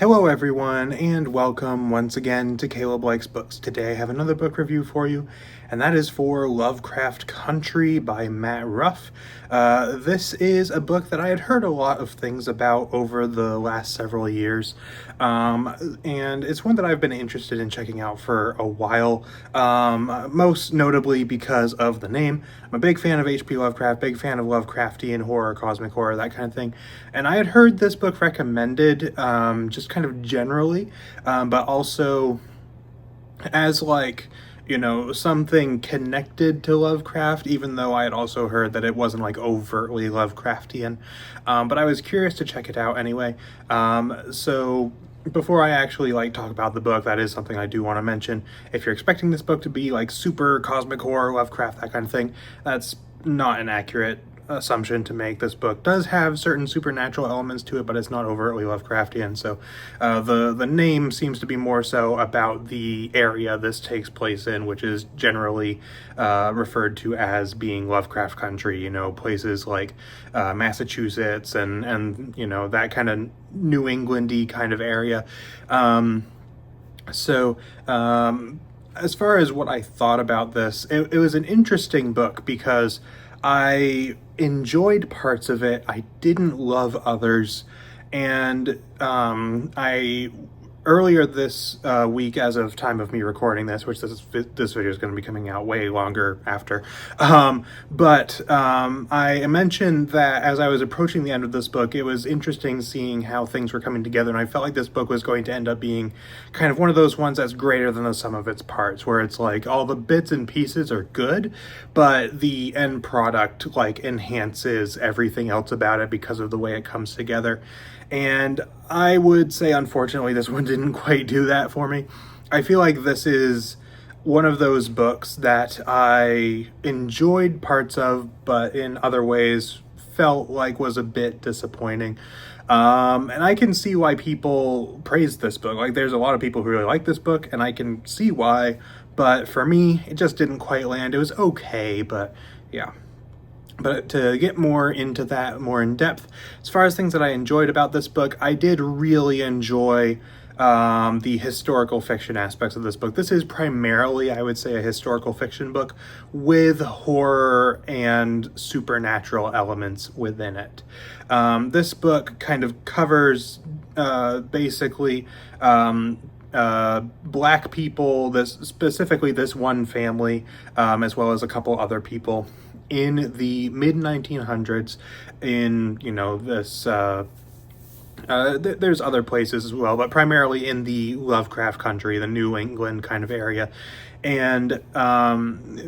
Hello everyone, and welcome once again to Caleb Likes Books. Today I have another book review for you, and that is for Lovecraft Country by Matt Ruff. This is a book that I had heard a lot of things about over the last several years, and it's one that I've been interested in checking out for a while, most notably because of the name. I'm a big fan of H.P. Lovecraft, big fan of Lovecraftian horror, cosmic horror, that kind of thing, and I had heard this book recommended, just kind of generally, but also as something connected to Lovecraft, even though I had also heard that it wasn't like overtly Lovecraftian. But I was curious to check it out anyway. So before I actually talk about the book, that is something I do want to mention. If you're expecting this book to be like super cosmic horror, Lovecraft, that kind of thing, that's not an accurate assumption to make. This book does have certain supernatural elements to it, but it's not overtly Lovecraftian. So the name seems to be more so about the area this takes place in, which is generally referred to as being Lovecraft Country. You know, places like Massachusetts and that kind of New England-y kind of area. As far as what I thought about this, it was an interesting book because I enjoyed parts of it. I didn't love others. And I earlier this week, as of time of me recording this, which this video is going to be coming out way longer after, I mentioned that as I was approaching the end of this book, it was interesting seeing how things were coming together, and I felt like this book was going to end up being kind of one of those ones that's greater than the sum of its parts, where it's like all the bits and pieces are good, but the end product enhances everything else about it because of the way it comes together. And I would say, unfortunately, this one didn't quite do that for me. I feel like this is one of those books that I enjoyed parts of, but in other ways felt like was a bit disappointing. And I can see why people praise this book. There's a lot of people who really like this book, and I can see why. But for me, it just didn't quite land. It was okay, but yeah. But to get more into that, more in depth, as far as things that I enjoyed about this book, I did really enjoy the historical fiction aspects of this book. This is primarily, I would say, a historical fiction book with horror and supernatural elements within it. This book kind of covers basically black people, specifically this one family, as well as a couple other people in the mid-1900s in, there's other places as well, but primarily in the Lovecraft Country, the New England kind of area. And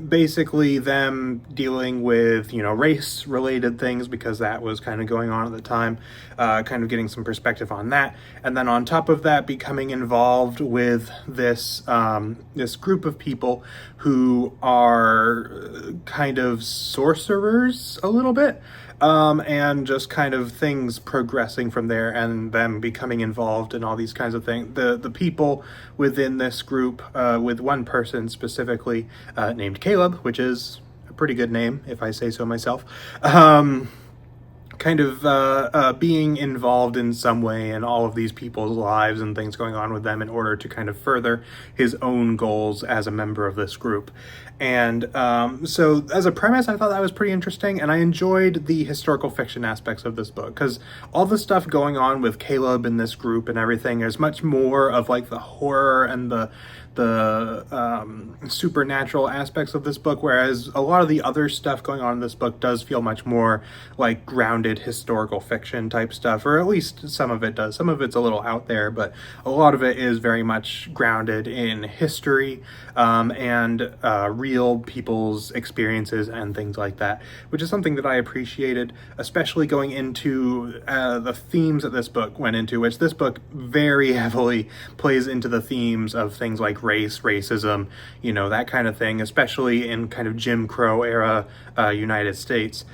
basically them dealing with, race-related things, because that was kind of going on at the time, kind of getting some perspective on that. And then on top of that, becoming involved with this group of people who are kind of sorcerers a little bit. And just kind of things progressing from there, and them becoming involved in all these kinds of things. The people within this group, with one person specifically named Caleb, which is a pretty good name if I say so myself, being involved in some way in all of these people's lives and things going on with them in order to kind of further his own goals as a member of this group. And so as a premise, I thought that was pretty interesting, and I enjoyed the historical fiction aspects of this book, because all the stuff going on with Caleb and this group and everything is much more of the horror and the supernatural aspects of this book, whereas a lot of the other stuff going on in this book does feel much more like grounded historical fiction type stuff, or at least some of it does. Some of it's a little out there, but a lot of it is very much grounded in history and real people's experiences and things like that, which is something that I appreciated, especially going into the themes that this book went into, which this book very heavily plays into the themes of things like race, racism, that kind of thing, especially in kind of Jim Crow era United States,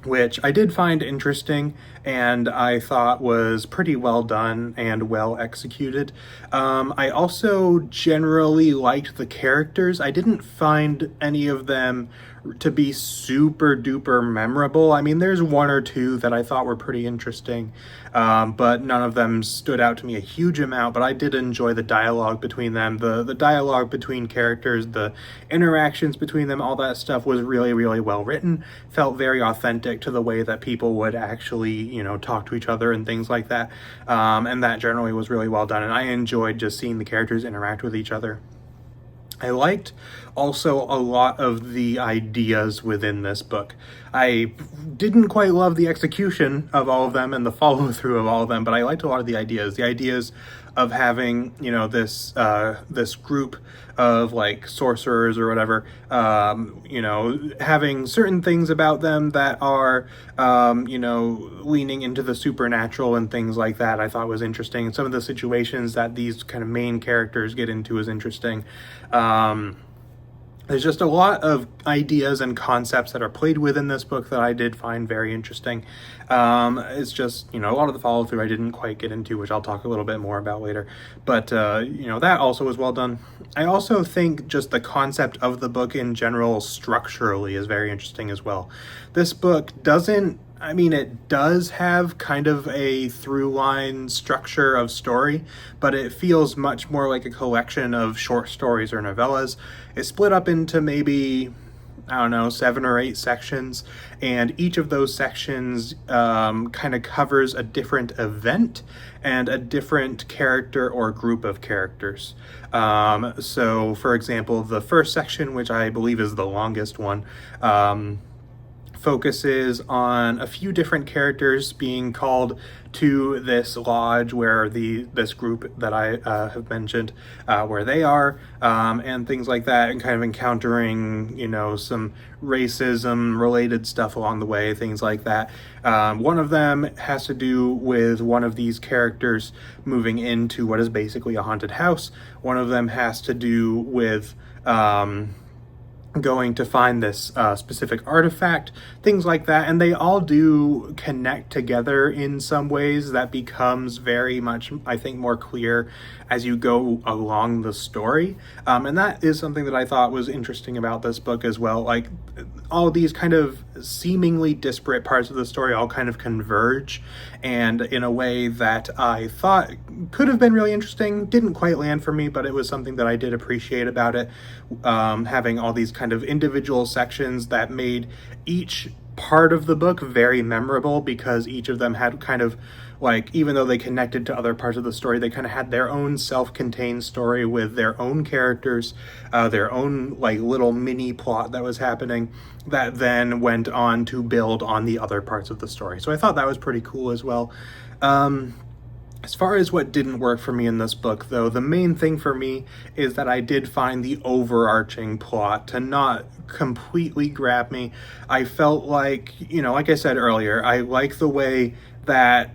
which I did find interesting and I thought was pretty well done and well executed. I also generally liked the characters. I didn't find any of them to be super duper memorable. I mean, there's one or two that I thought were pretty interesting, but none of them stood out to me a huge amount. But I did enjoy the dialogue between them, the dialogue between characters, the interactions between them, all that stuff was really, really well written. Felt very authentic to the way that people would actually, you know, talk to each other and things like that. And that generally was really well done. And I enjoyed just seeing the characters interact with each other. I liked also a lot of the ideas within this book. I didn't quite love the execution of all of them and the follow through of all of them, but I liked a lot of the ideas. The ideas of having, you know, this group of like sorcerers or whatever, you know, having certain things about them that are, you know, leaning into the supernatural and things like that, I thought was interesting. And some of the situations that these kind of main characters get into is interesting. There's just a lot of ideas and concepts that are played within this book that I did find very interesting. It's just, you know, a lot of the follow through I didn't quite get into, which I'll talk a little bit more about later. But, you know, that also was well done. I also think just the concept of the book in general structurally is very interesting as well. This book doesn't, I mean, it does have kind of a through line structure of story, but it feels much more like a collection of short stories or novellas. It's split up into maybe, I don't know, 7 or 8 sections, and each of those sections kind of covers a different event and a different character or group of characters. So, for example, the first section, which I believe is the longest one, focuses on a few different characters being called to this lodge where this group that I have mentioned, where they are, and things like that, and kind of encountering, you know, some racism related stuff along the way, things like that. One of them has to do with one of these characters moving into what is basically a haunted house. One of them has to do with going to find this specific artifact, things like that, and they all do connect together in some ways that becomes very much, I think, more clear as you go along the story, and that is something that I thought was interesting about this book as well. Like, all these kind of seemingly disparate parts of the story all kind of converge, and in a way that I thought could have been really interesting. Didn't quite land for me, but it was something that I did appreciate about it, having all these kind of individual sections that made each part of the book very memorable, because each of them had kind of, like, even though they connected to other parts of the story, they kind of had their own self-contained story with their own characters, their own like little mini plot that was happening that then went on to build on the other parts of the story. So I thought that was pretty cool as well. As far as what didn't work for me in this book, though, the main thing for me is that I did find the overarching plot to not completely grab me. I felt like, you know, like I said earlier, I like the way that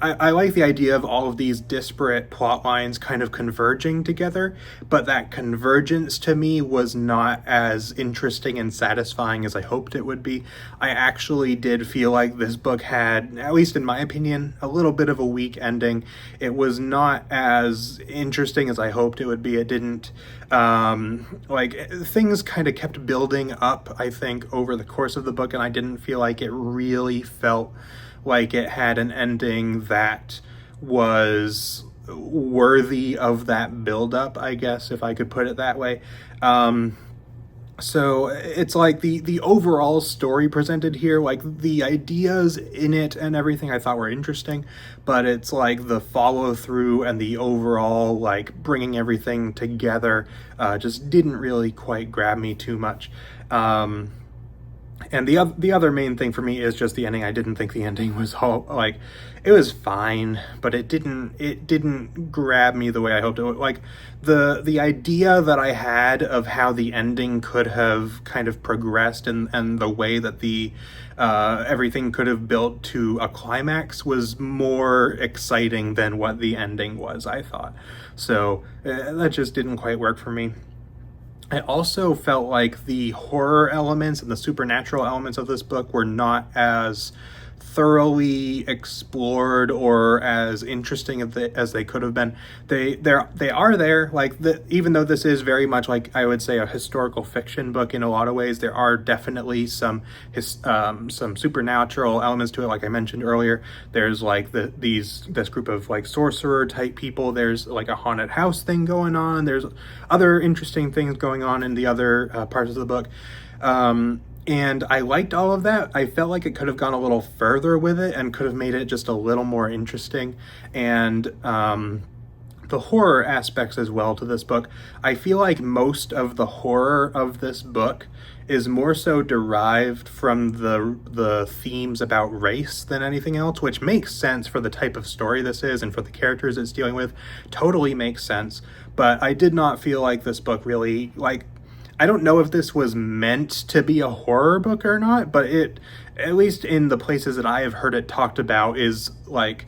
I like the idea of all of these disparate plot lines kind of converging together, but that convergence to me was not as interesting and satisfying as I hoped it would be. I actually did feel like this book had, at least in my opinion, a little bit of a weak ending. It was not as interesting as I hoped it would be. It didn't, like, things kind of kept building up, I think, over the course of the book, and I didn't feel like it really felt like it had an ending that was worthy of that buildup, I guess, if I could put it that way. So it's like the overall story presented here, like the ideas in it and everything I thought were interesting, but it's like the follow through and the overall, like, bringing everything together just didn't really quite grab me too much. And the other main thing for me is just the ending. I didn't think the ending was all, like, it was fine, but it didn't grab me the way I hoped it would. Like, the idea that I had of how the ending could have kind of progressed, and the way that the everything could have built to a climax was more exciting than what the ending was, I thought. So that just didn't quite work for me. I also felt like the horror elements and the supernatural elements of this book were not as thoroughly explored or as interesting as they could have been. They are there, like, even though this is very much, like, I would say, a historical fiction book in a lot of ways, there are definitely some supernatural elements to it. Like I mentioned earlier, there's like this group of like sorcerer type people, there's like a haunted house thing going on, there's other interesting things going on in the other parts of the book. And I liked all of that. I felt like it could have gone a little further with it and could have made it just a little more interesting. And the horror aspects as well to this book, I feel like most of the horror of this book is more so derived from the themes about race than anything else, which makes sense for the type of story this is and for the characters it's dealing with. Totally makes sense. But I did not feel like this book really, like, I don't know if this was meant to be a horror book or not, but it, at least in the places that I have heard it talked about, is like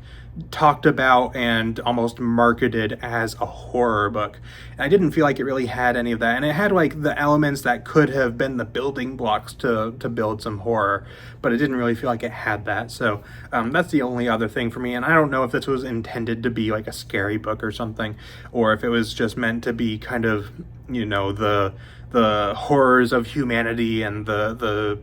talked about and almost marketed as a horror book. And I didn't feel like it really had any of that. And it had like the elements that could have been the building blocks to build some horror, but it didn't really feel like it had that. So that's the only other thing for me. And I don't know if this was intended to be like a scary book or something, or if it was just meant to be kind of, you know, the horrors of humanity and the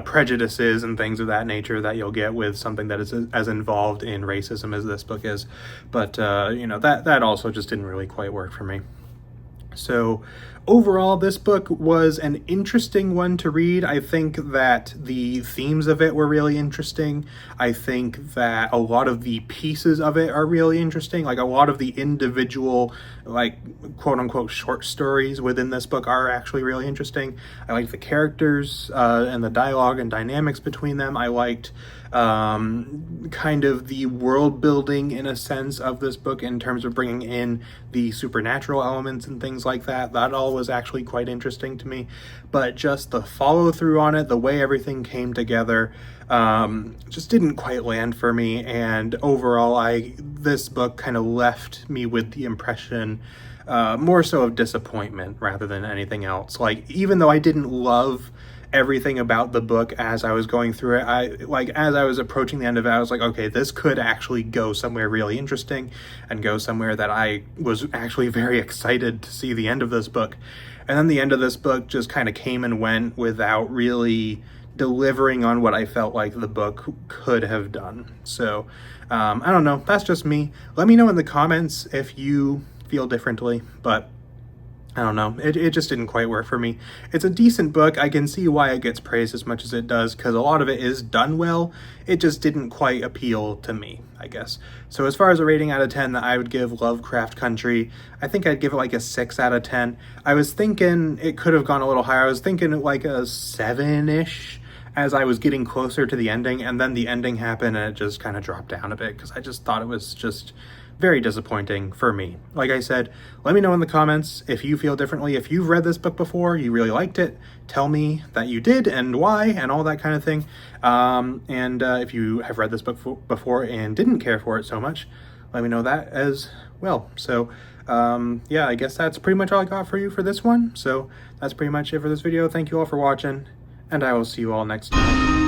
prejudices and things of that nature that you'll get with something that is as involved in racism as this book is. But that also just didn't really quite work for me. So overall, this book was an interesting one to read. I think that the themes of it were really interesting. I think that a lot of the pieces of it are really interesting. Like, a lot of the individual, like, quote unquote short stories within this book are actually really interesting. I liked the characters and the dialogue and dynamics between them. I liked kind of the world building, in a sense, of this book in terms of bringing in the supernatural elements and things like that. That all was actually quite interesting to me. But just the follow through on it, the way everything came together, just didn't quite land for me. And overall, this book kind of left me with the impression more so of disappointment rather than anything else. Like, even though I didn't love everything about the book as I was going through it, as I was approaching the end of it, I was like, okay, this could actually go somewhere really interesting and go somewhere that I was actually very excited to see the end of this book. And then the end of this book just kind of came and went without really delivering on what I felt like the book could have done. So I don't know, that's just me. Let me know in the comments if you feel differently, but I don't know, it just didn't quite work for me. It's a decent book. I can see why it gets praised as much as it does, because a lot of it is done well. It just didn't quite appeal to me, I guess. So as far as a rating out of 10 that I would give Lovecraft Country, I think I'd give it like a 6 out of 10. I was thinking it could have gone a little higher. I was thinking like a 7-ish as I was getting closer to the ending, and then the ending happened and it just kind of dropped down a bit because I just thought it was just very disappointing for me. Like I said, let me know in the comments if you feel differently. If you've read this book before, you really liked it, tell me that you did and why and all that kind of thing. And if you have read this book before and didn't care for it so much, let me know that as well. So yeah, I guess that's pretty much all I got for you for this one. So that's pretty much it for this video. Thank you all for watching, and I will see you all next time.